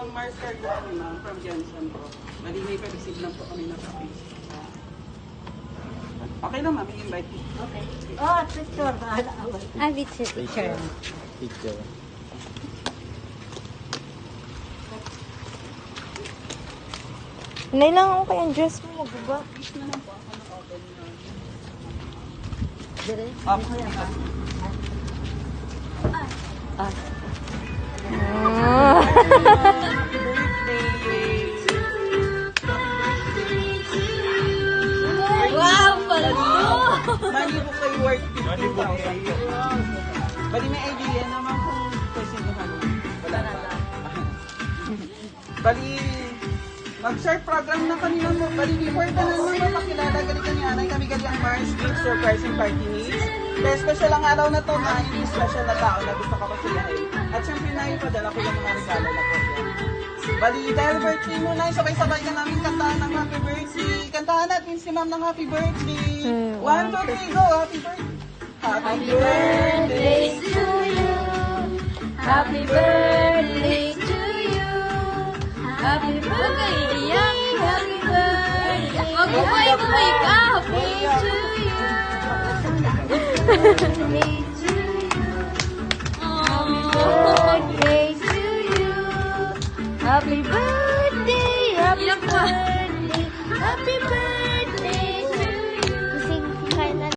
Ang Mars card ko kami ma'am, from Johnson po. Bali may pa-receive lang po kami ng copy. Okay lang ma'am, i-invite po. Okay. Oh, picture. Bahala ako. Ah, picture. Picture. Hinay lang ako kayang dress mo, magbuba. Please na lang po ako na-open na. Dire. Okay. Ah. Happy birthday! Wow, pala! Mali po kayo worth 50,000. Bali may idea naman kung kasi wala pa. Bali, mag-share program na kanina mo. Bali, before ka na naman makilala, galitan niya anay kami gali ang Mars Gift Surprising Party Needs. Kaya special ang araw na to na yung special na tao na gusto ka pasiyahin. At syempre na ipadala ko yung mga regalo na po yan. Bali, dahil birthday mo na, sabay-sabay ka namin kantahan ng happy birthday. Kantahan natin si ma'am ng happy birthday. 1, 2, 3, go! Happy birthday! Happy birthday to you. Happy birthday to you. Happy birthday. Happy birthday. Mag-wake up. Happy to you. Happy birthday to you. Happy birthday. Happy birthday.